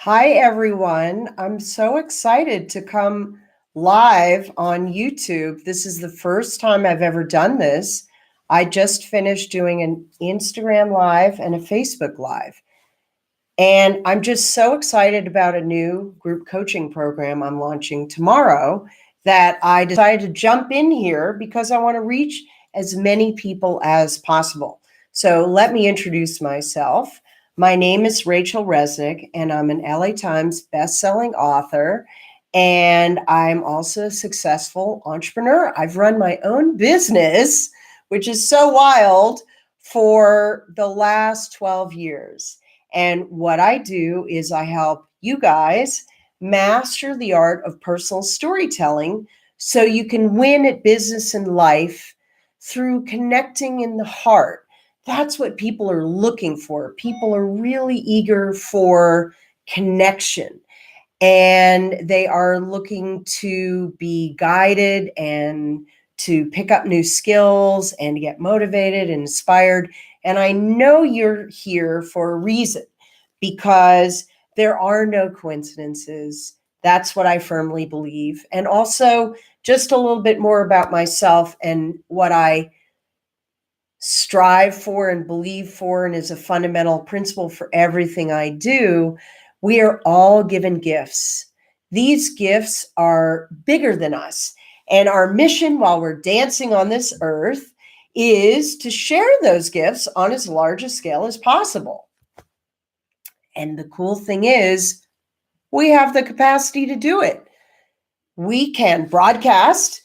Hi, everyone. I'm so excited to come live on YouTube. This is the first time I've ever done this. I just finished doing an Instagram Live and a Facebook Live. And I'm just so excited about a new group coaching program I'm launching tomorrow that I decided to jump in here because I want to reach as many people as possible. So let me introduce myself. My name is Rachel Resnick, and I'm an LA Times best-selling author, and I'm also a successful entrepreneur. I've run my own business, which is so wild, for the last 12 years. And what I do is I help you guys master the art of personal storytelling so you can win at business and life through connecting in the heart. That's what people are looking for. People are really eager for connection, and they are looking to be guided and to pick up new skills and to get motivated and inspired. And I know you're here for a reason, because there are no coincidences. That's what I firmly believe. And also, just a little bit more about myself and what I strive for and believe for, and is a fundamental principle for everything I do. We are all given gifts. These gifts are bigger than us. And our mission while we're dancing on this earth is to share those gifts on as large a scale as possible. And the cool thing is, we have the capacity to do it. We can broadcast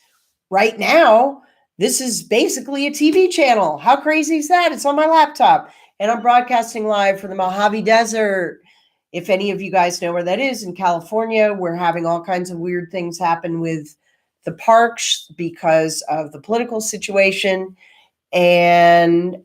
right now. This is basically a TV channel. How crazy is that? It's on my laptop, and I'm broadcasting live from the Mojave Desert. If any of you guys know where that is in California, we're having all kinds of weird things happen with the parks because of the political situation. And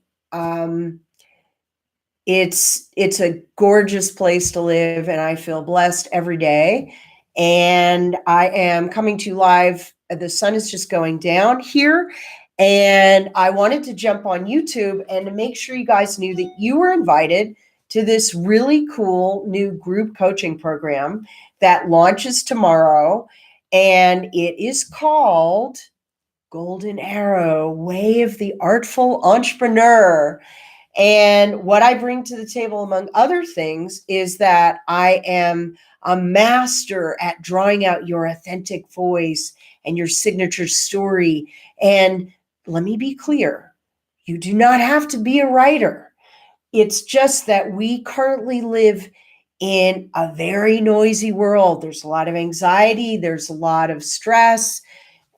it's a gorgeous place to live, and I feel blessed every day. And I am coming to you live. The sun is just going down here, and I wanted to jump on YouTube and to make sure you guys knew that you were invited to this really cool new group coaching program that launches tomorrow. And it is called Golden Arrow, Way of the Artful Entrepreneur. And what I bring to the table, among other things, is that I am a master at drawing out your authentic voice and your signature story. And let me be clear, you do not have to be a writer. It's just that we currently live in a very noisy world. There's a lot of anxiety, there's a lot of stress,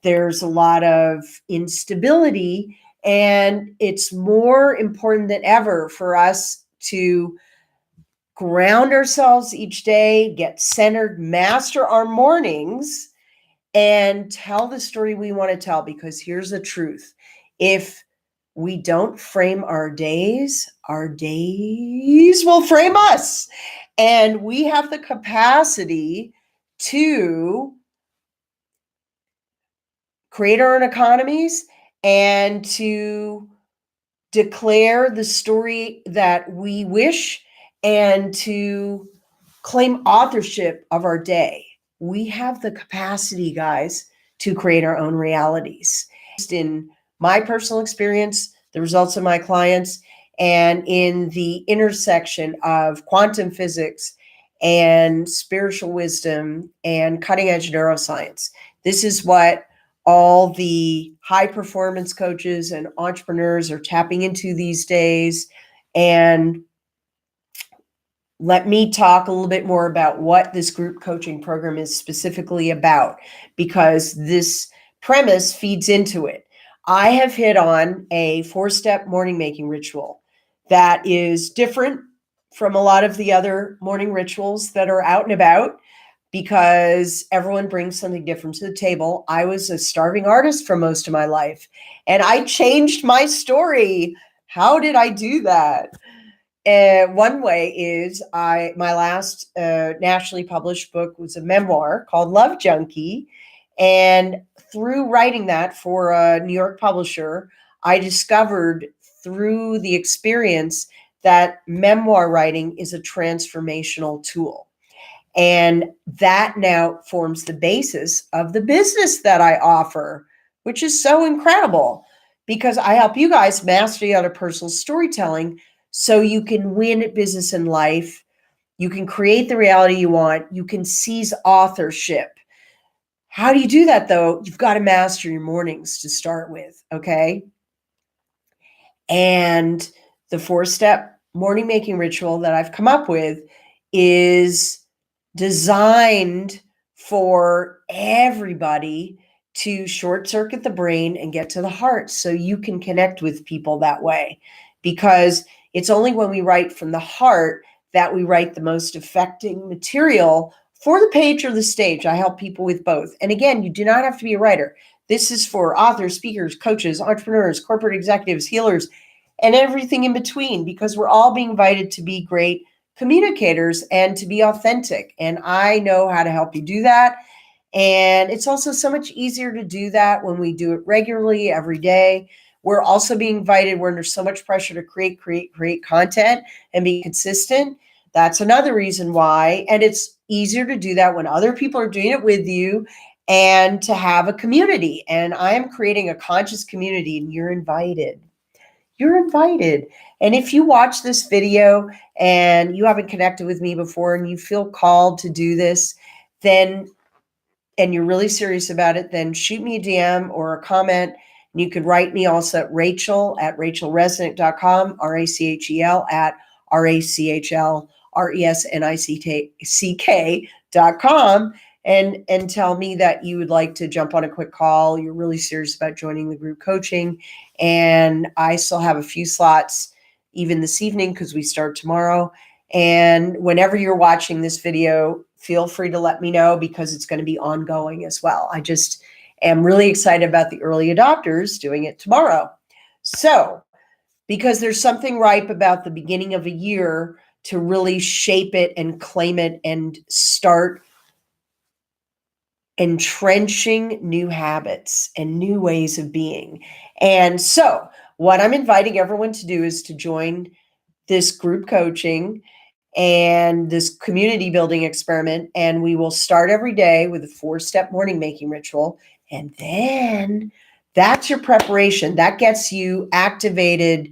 there's a lot of instability. And it's more important than ever for us to ground ourselves each day, get centered, master our mornings, and tell the story we want to tell. Because here's the truth: if we don't frame our days will frame us. And we have the capacity to create our own economies and to declare the story that we wish and to claim authorship of our day. We have the capacity, guys, to create our own realities. In my personal experience, the results of my clients, and in the intersection of quantum physics and spiritual wisdom and cutting-edge neuroscience. This is what all the high performance coaches and entrepreneurs are tapping into these days. And let me talk a little bit more about what this group coaching program is specifically about, because this premise feeds into it. I have hit on a 4-step morning making ritual that is different from a lot of the other morning rituals that are out and about, because everyone brings something different to the table. I was a starving artist for most of my life, and I changed my story. How did I do that? One way is my last nationally published book was a memoir called Love Junkie. And through writing that for a New York publisher, I discovered through the experience that memoir writing is a transformational tool. And that now forms the basis of the business that I offer, which is so incredible because I help you guys master the art of personal storytelling so you can win at business and life. You can create the reality you want. You can seize authorship. How do you do that, though? You've got to master your mornings to start with, okay? And the 4-step morning making ritual that I've come up with is designed for everybody to short circuit the brain and get to the heart so you can connect with people that way. Because it's only when we write from the heart that we write the most affecting material for the page or the stage. I help people with both. And again, you do not have to be a writer. This is for authors, speakers, coaches, entrepreneurs, corporate executives, healers, and everything in between, because we're all being invited to be great communicators and to be authentic. And I know how to help you do that. And it's also so much easier to do that when we do it regularly every day. We're also being invited when there's so much pressure to create content and be consistent. That's another reason why. And it's easier to do that when other people are doing it with you and to have a community. And I am creating a conscious community, and you're invited. You're invited. And if you watch this video and you haven't connected with me before and you feel called to do this, then, and you're really serious about it, then shoot me a DM or a comment. And you could write me also at rachelresnick.com, RACHEL at RACHLRESNICK.com, and tell me that you would like to jump on a quick call. You're really serious about joining the group coaching. And I still have a few slots even this evening because we start tomorrow. And whenever you're watching this video, feel free to let me know because it's going to be ongoing as well. I just am really excited about the early adopters doing it tomorrow. So, because there's something ripe about the beginning of a year to really shape it and claim it and start entrenching new habits and new ways of being. And so, what I'm inviting everyone to do is to join this group coaching and this community building experiment. And we will start every day with a 4-step morning making ritual. And then that's your preparation. That gets you activated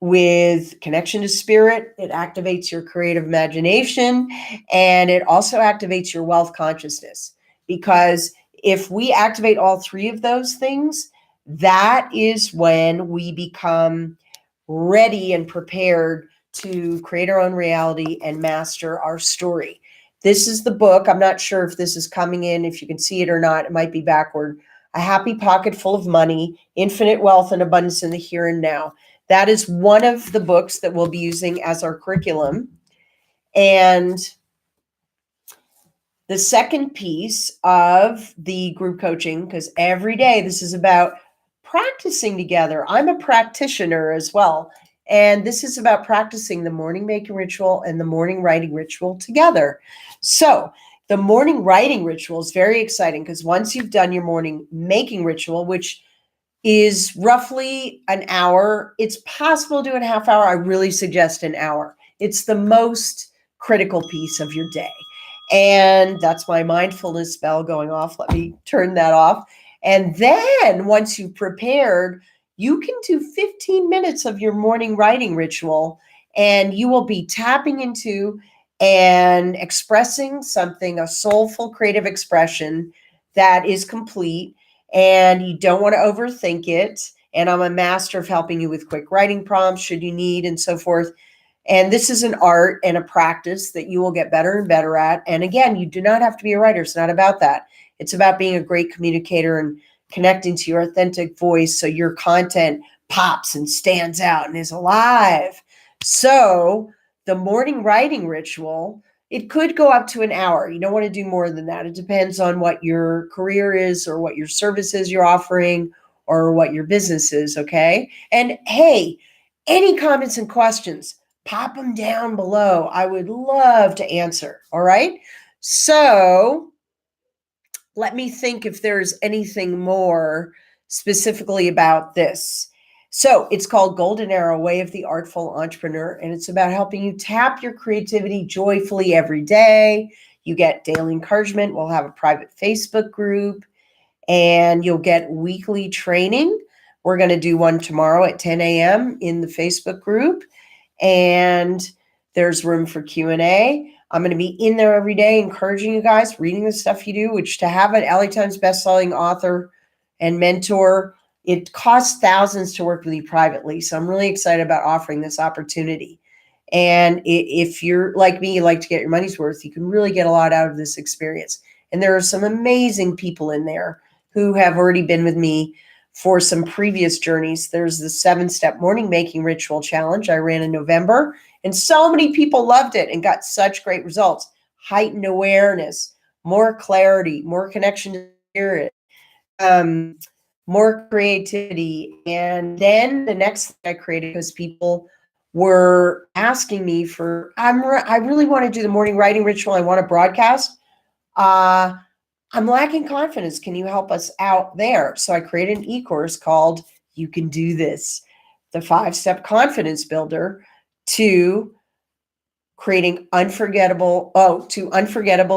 with connection to spirit. It activates your creative imagination, and it also activates your wealth consciousness. Because if we activate all 3 of those things, that is when we become ready and prepared to create our own reality and master our story. This is the book. I'm not sure if this is coming in, if you can see it or not. It might be backward. A Happy Pocket Full of Money, Infinite Wealth and Abundance in the Here and Now. That is one of the books that we'll be using as our curriculum. And the second piece of the group coaching, because every day this is about practicing together. I'm a practitioner as well. And this is about practicing the morning making ritual and the morning writing ritual together. So the morning writing ritual is very exciting because once you've done your morning making ritual, which is roughly an hour, it's possible to do it a half hour. I really suggest an hour. It's the most critical piece of your day. And that's my mindfulness bell going off. Let me turn that off. And then once you've prepared, you can do 15 minutes of your morning writing ritual, and you will be tapping into and expressing something, a soulful creative expression that is complete, and you don't want to overthink it. And I'm a master of helping you with quick writing prompts should you need, and so forth. And this is an art and a practice that you will get better and better at. And again, you do not have to be a writer. It's not about that. It's about being a great communicator and connecting to your authentic voice so your content pops and stands out and is alive. So the morning writing ritual, it could go up to an hour. You don't want to do more than that. It depends on what your career is or what your services you're offering or what your business is, okay? And hey, any comments and questions, pop them down below. I would love to answer, all right? So let me think if there's anything more specifically about this. So it's called Golden Arrow, Way of the Artful Entrepreneur, and it's about helping you tap your creativity joyfully every day. You get daily encouragement. We'll have a private Facebook group, and you'll get weekly training. We're going to do one tomorrow at 10 a.m. in the Facebook group, and there's room for Q&A. I'm going to be in there every day encouraging you guys, reading the stuff you do, which to have an LA Times bestselling author and mentor, it costs thousands to work with you privately. So I'm really excited about offering this opportunity. And if you're like me, you like to get your money's worth, you can really get a lot out of this experience. And there are some amazing people in there who have already been with me for some previous journeys. There's the 7-step morning making ritual challenge I ran in November, and so many people loved it and got such great results. Heightened awareness, more clarity, more connection to spirit, more creativity. And then the next thing I created, because people were asking me for, I really want to do the morning writing ritual. I want to broadcast. I'm lacking confidence. Can you help us out there? So I created an e-course called You Can Do This, the 5-step confidence builder to creating unforgettable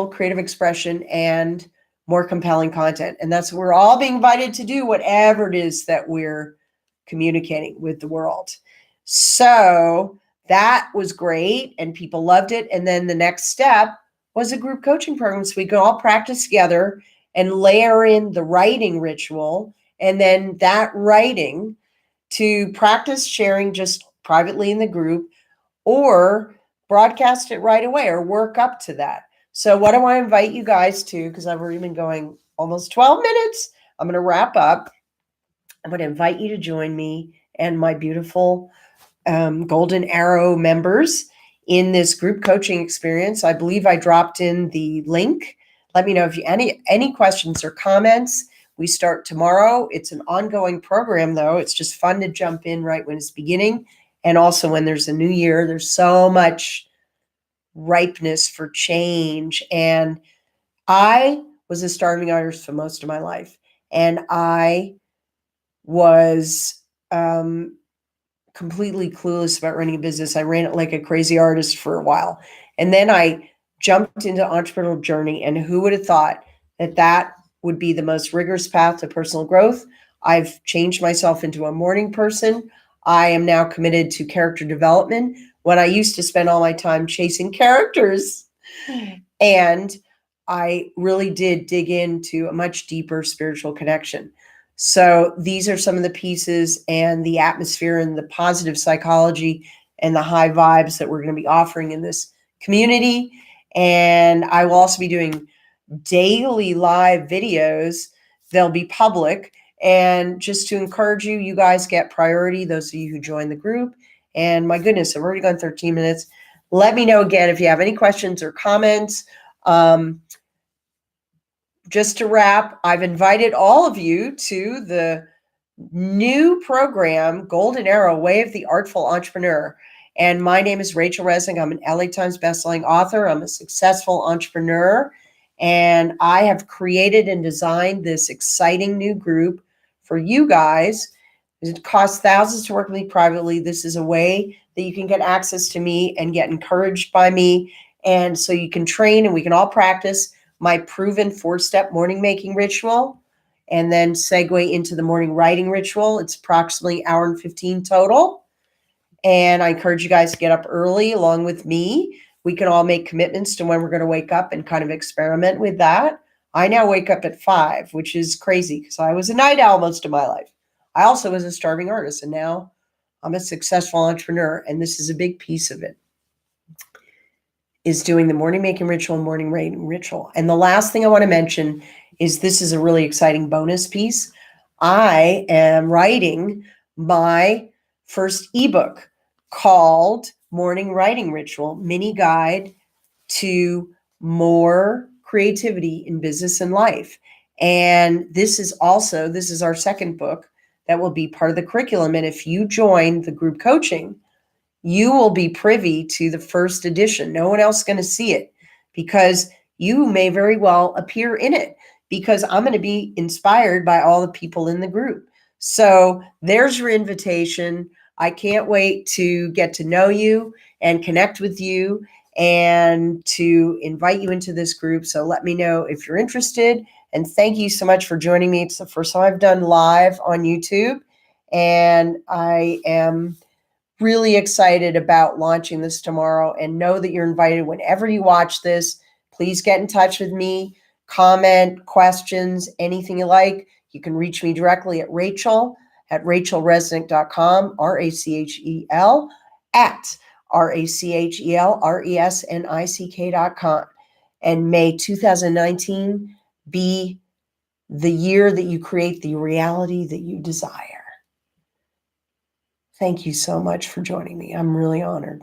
creative expression and more compelling content. And that's what we're all being invited to do, whatever it is that we're communicating with the world. So that was great and people loved it. And then the next step was a group coaching program so we could all practice together and layer in the writing ritual, and then that writing to practice sharing just privately in the group or broadcast it right away or work up to that. So what I want to invite you guys to, because I've already been going almost 12 minutes, I'm going to wrap up. I'm going to invite you to join me and my beautiful Golden Arrow members in this group coaching experience. I believe I dropped in the link. Let me know if you any questions or comments. We start tomorrow. It's an ongoing program, though. It's just fun to jump in right when it's beginning. And also when there's a new year, there's so much ripeness for change. And I was a starving artist for most of my life. And I was completely clueless about running a business. I ran it like a crazy artist for a while. And then I jumped into entrepreneurial journey. And who would have thought that that would be the most rigorous path to personal growth? I've changed myself into a morning person. I am now committed to character development when I used to spend all my time chasing characters. And I really did dig into a much deeper spiritual connection. So these are some of the pieces and the atmosphere and the positive psychology and the high vibes that we're going to be offering in this community. And I will also be doing daily live videos. They'll be public. And just to encourage you, you guys get priority, those of you who join the group. And my goodness, I've already gone 13 minutes. Let me know again if you have any questions or comments. Just to wrap, I've invited all of you to the new program, Golden Arrow, Way of the Artful Entrepreneur. And my name is Rachel Resnick. I'm an LA Times bestselling author. I'm a successful entrepreneur. And I have created and designed this exciting new group for you guys. It costs thousands to work with me privately. This is a way that you can get access to me and get encouraged by me. And so you can train and we can all practice my proven 4-step morning making ritual, and then segue into the morning writing ritual. It's approximately an hour and 15 total. And I encourage you guys to get up early along with me. We can all make commitments to when we're going to wake up and kind of experiment with that. I now wake up at 5, which is crazy because I was a night owl most of my life. I also was a starving artist, and now I'm a successful entrepreneur, and this is a big piece of it, is doing the morning making ritual and morning writing ritual. And the last thing I want to mention is this is a really exciting bonus piece. I am writing my first ebook called Morning Writing Ritual, Mini Guide to More Creativity in Business and Life. And this is our second book that will be part of the curriculum. And if you join the group coaching, you will be privy to the first edition. No one else is going to see it because you may very well appear in it because I'm going to be inspired by all the people in the group. So there's your invitation. I can't wait to get to know you and connect with you and to invite you into this group. So let me know if you're interested. And thank you so much for joining me. It's the first time I've done live on YouTube, and I am really excited about launching this tomorrow. And know that you're invited whenever you watch this. Please get in touch with me, comment, questions, anything you like. You can reach me directly at rachelresnick.com, RACHEL, at RACHELRESNICK.com. And may 2019 be the year that you create the reality that you desire. Thank you so much for joining me. I'm really honored.